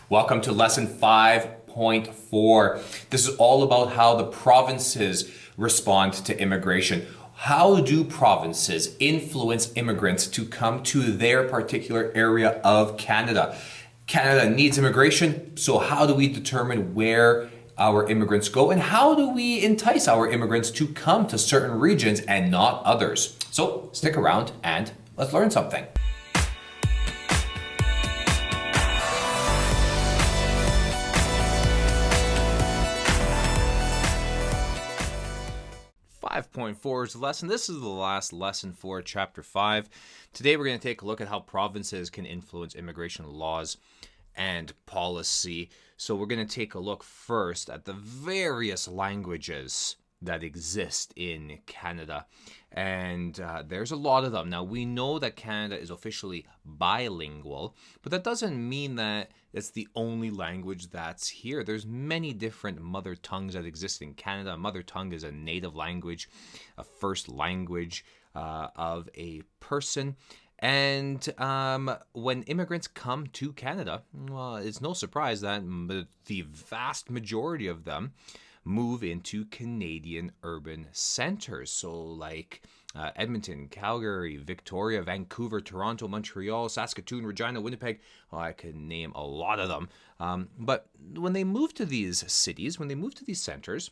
Welcome to lesson 5.4. This is all about how the provinces respond to immigration. How do provinces influence immigrants to come to their particular area of Canada? Canada needs immigration, so how do we determine where our immigrants go, and how do we entice our immigrants to come to certain regions and not others? So stick around and let's learn something. 5.4's lesson. This is the last lesson for Chapter 5. Today we're going to take a look at how provinces can influence immigration laws and policy. So we're going to take a look first at the various languages that exist in Canada. And there's a lot of them. Now, we know that Canada is officially bilingual, but that doesn't mean that it's the only language that's here. There's many different mother tongues that exist in Canada. Mother tongue is a native language, a first language of a person. And when immigrants come to Canada, well, it's no surprise that the vast majority of them move into Canadian urban centers. So like Edmonton, Calgary, Victoria, Vancouver, Toronto, Montreal, Saskatoon, Regina, Winnipeg. Oh, I could name a lot of them. But when they move to these cities, when they move to these centers,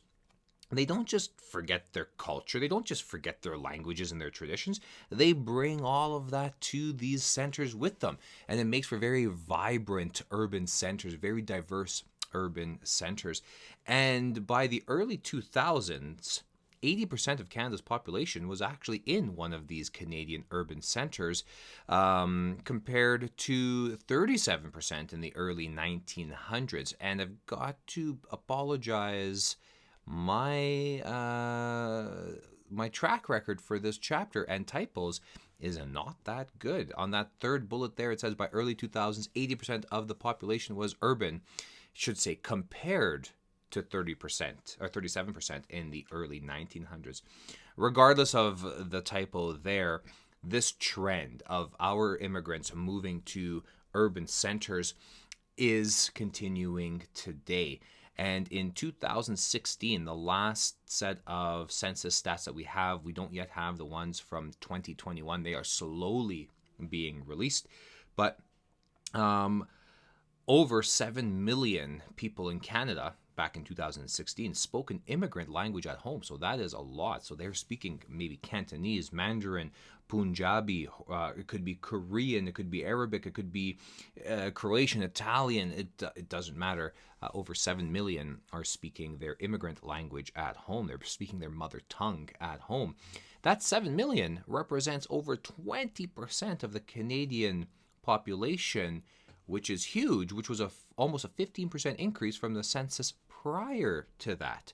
they don't just forget their culture. They don't just forget their languages and their traditions. They bring all of that to these centers with them. And it makes for very vibrant urban centers, very diverse urban centers. And by the early 2000s, 80% of Canada's population was actually in one of these Canadian urban centers, compared to 37% in the early 1900s. And I've got to apologize. My track record for this chapter and typos is not that good. On that third bullet there, it says by early 2000s, 80% of the population was urban. Should say compared to 30% or 37% in the early 1900s. Regardless of the typo there, this trend of our immigrants moving to urban centers is continuing today. And in 2016, the last set of census stats that we don't yet have the ones from 2021. They are slowly being released. But over 7 million people in Canada back in 2016 spoke an immigrant language at home. So that is a lot. So they're speaking maybe Cantonese, Mandarin, Punjabi, it could be Korean, it could be Arabic, it could be Croatian, Italian, it doesn't matter. Over 7 million are speaking their immigrant language at home. They're speaking their mother tongue at home. That 7 million represents over 20% of the Canadian population, which is huge, which was almost a 15% increase from the census prior to that.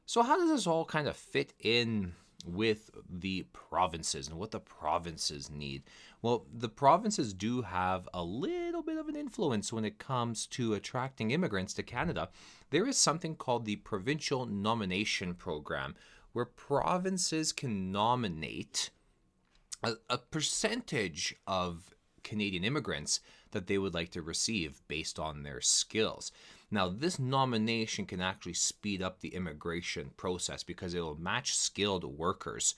So how does this all kind of fit in with the provinces and what the provinces need? Well, the provinces do have a little bit of an influence when it comes to attracting immigrants to Canada. There is something called the Provincial Nomination Program, where provinces can nominate a percentage of Canadian immigrants that they would like to receive based on their skills. Now, this nomination can actually speed up the immigration process because it will match skilled workers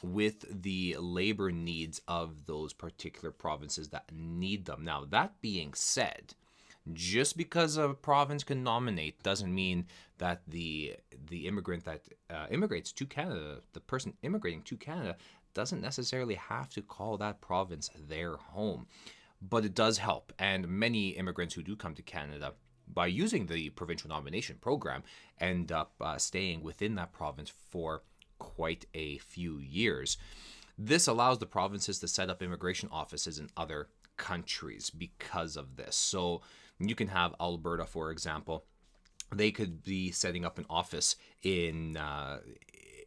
with the labor needs of those particular provinces that need them. Now, that being said, just because a province can nominate doesn't mean that the immigrant that immigrates to Canada, the person immigrating to Canada, doesn't necessarily have to call that province their home. But it does help. And many immigrants who do come to Canada, by using the provincial nomination program, end up staying within that province for quite a few years. This allows the provinces to set up immigration offices in other countries because of this. So you can have Alberta, for example. They could be setting up an office in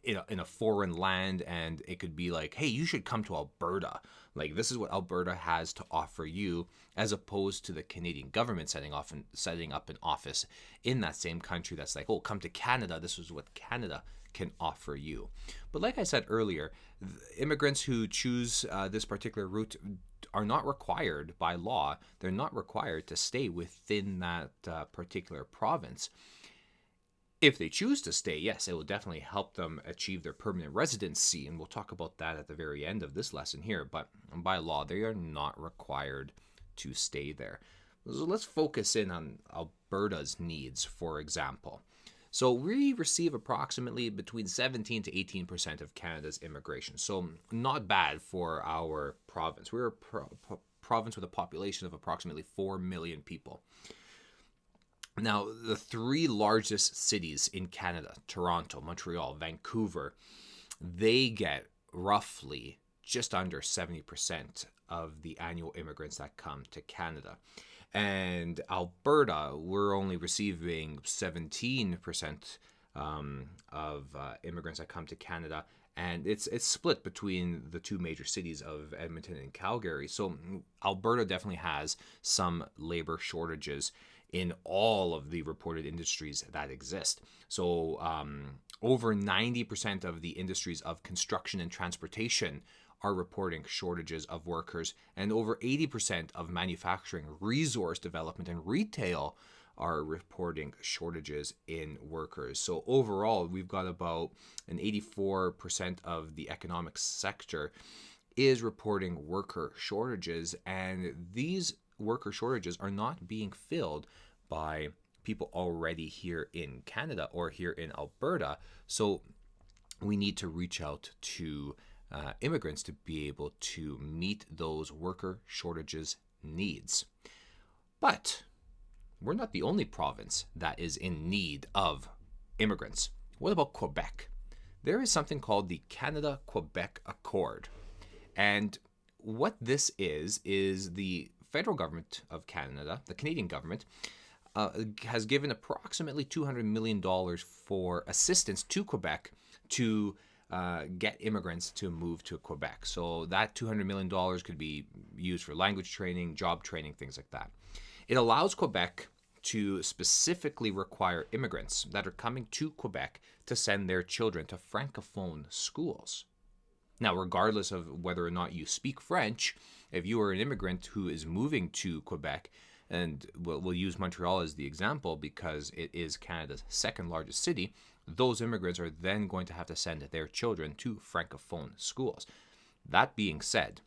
in a foreign land, and it could be like, hey, you should come to Alberta. Like, this is what Alberta has to offer you, as opposed to the Canadian government setting up an office in that same country that's like, oh, come to Canada. This is what Canada can offer you. But like I said earlier, immigrants who choose this particular route are not required by law. They're not required to stay within that particular province. If they choose to stay, yes, it will definitely help them achieve their permanent residency, and we'll talk about that at the very end of this lesson here. But by law, they are not required to stay there. So let's focus in on Alberta's needs, for example. So we receive approximately between 17 to 18% of Canada's immigration. So not bad for our province. We're a province with a population of approximately 4 million people. Now, the three largest cities in Canada, Toronto, Montreal, Vancouver, they get roughly just under 70% of the annual immigrants that come to Canada. And Alberta, we're only receiving 17% of immigrants that come to Canada. And it's split between the two major cities of Edmonton and Calgary. So Alberta definitely has some labor shortages in all of the reported industries that exist. So over 90% of the industries of construction and transportation are reporting shortages of workers, and over 80% of manufacturing, resource development, and retail are reporting shortages in workers. So overall, we've got about an 84% of the economic sector is reporting worker shortages, and these worker shortages are not being filled by people already here in Canada or here in Alberta. So we need to reach out to immigrants to be able to meet those worker shortages needs. But we're not the only province that is in need of immigrants. What about Quebec? There is something called the Canada-Quebec Accord. And what this is the federal government of Canada, the Canadian government, has given approximately $200 million for assistance to Quebec to get immigrants to move to Quebec. So that $200 million could be used for language training, job training, things like that. It allows Quebec to specifically require immigrants that are coming to Quebec to send their children to francophone schools. Now, regardless of whether or not you speak French, if you are an immigrant who is moving to Quebec, and we'll use Montreal as the example because it is Canada's second largest city, those immigrants are then going to have to send their children to francophone schools. That being said,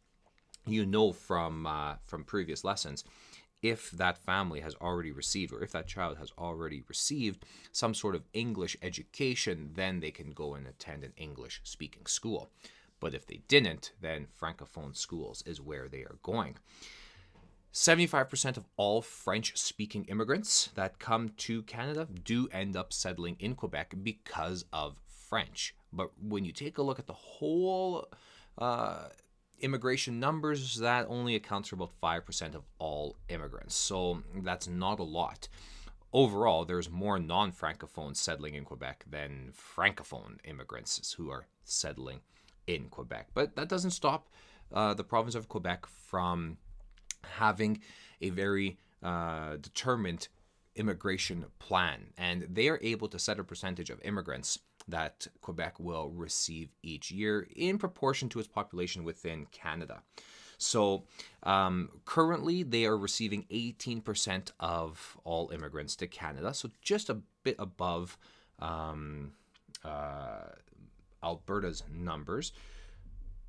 you know from previous lessons, if that family has already received, or if that child has already received some sort of English education, then they can go and attend an English-speaking school. But if they didn't, then francophone schools is where they are going. 75% of all French-speaking immigrants that come to Canada do end up settling in Quebec because of French. But when you take a look at the whole immigration numbers, that only accounts for about 5% of all immigrants. So that's not a lot. Overall, there's more non-francophones settling in Quebec than francophone immigrants who are settling in Quebec. But that doesn't stop the province of Quebec from having a very determined immigration plan, and they are able to set a percentage of immigrants that Quebec will receive each year in proportion to its population within Canada. So currently they are receiving 18% of all immigrants to Canada, so just a bit above Alberta's numbers.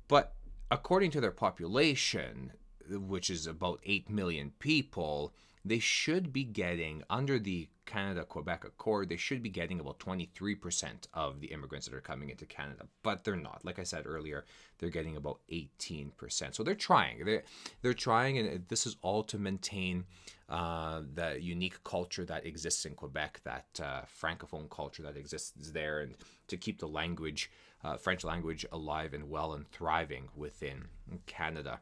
But according to their population, which is about 8 million people, they should be getting, under the Canada-Quebec Accord, they should be getting about 23% of the immigrants that are coming into Canada. But they're not. Like I said earlier, they're getting about 18%. So they're trying. They're trying, and this is all to maintain the unique culture that exists in Quebec, that francophone culture that exists there, and to keep the language, French language, alive and well and thriving within Canada.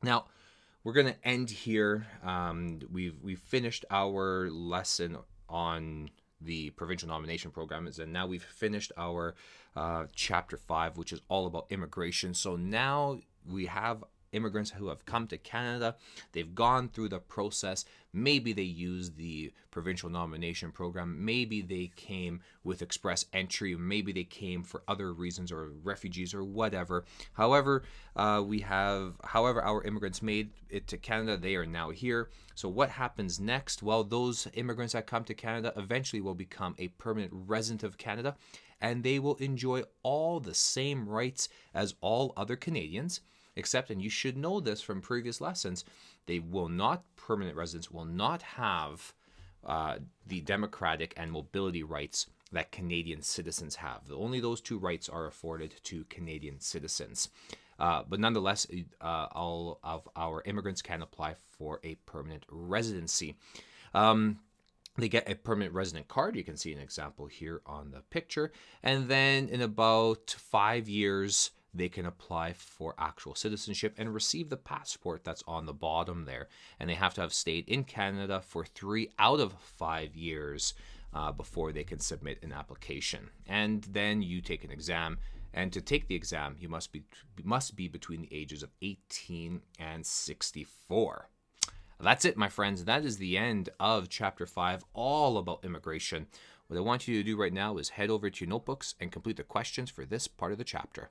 Now, we're going to end here. We've finished our lesson on the provincial nomination program is. And now we've finished our chapter 5, which is all about immigration. So now we have immigrants who have come to Canada. They've gone through the process. Maybe they used the provincial nomination program. Maybe they came with express entry. Maybe they came for other reasons, or refugees, or whatever. However, our immigrants made it to Canada. They are now here. So what happens next? Well, those immigrants that come to Canada eventually will become a permanent resident of Canada, and they will enjoy all the same rights as all other Canadians. Except, and you should know this from previous lessons, permanent residents will not have the democratic and mobility rights that Canadian citizens have. Only those two rights are afforded to Canadian citizens. But nonetheless, all of our immigrants can apply for a permanent residency. They get a permanent resident card. You can see an example here on the picture. And then in about 5 years, they can apply for actual citizenship and receive the passport that's on the bottom there. And they have to have stayed in Canada for 3 out of 5 years before they can submit an application. And then you take an exam. And to take the exam, you must be between the ages of 18 and 64. That's it, my friends. That is the end of Chapter 5, all about immigration. What I want you to do right now is head over to your notebooks and complete the questions for this part of the chapter.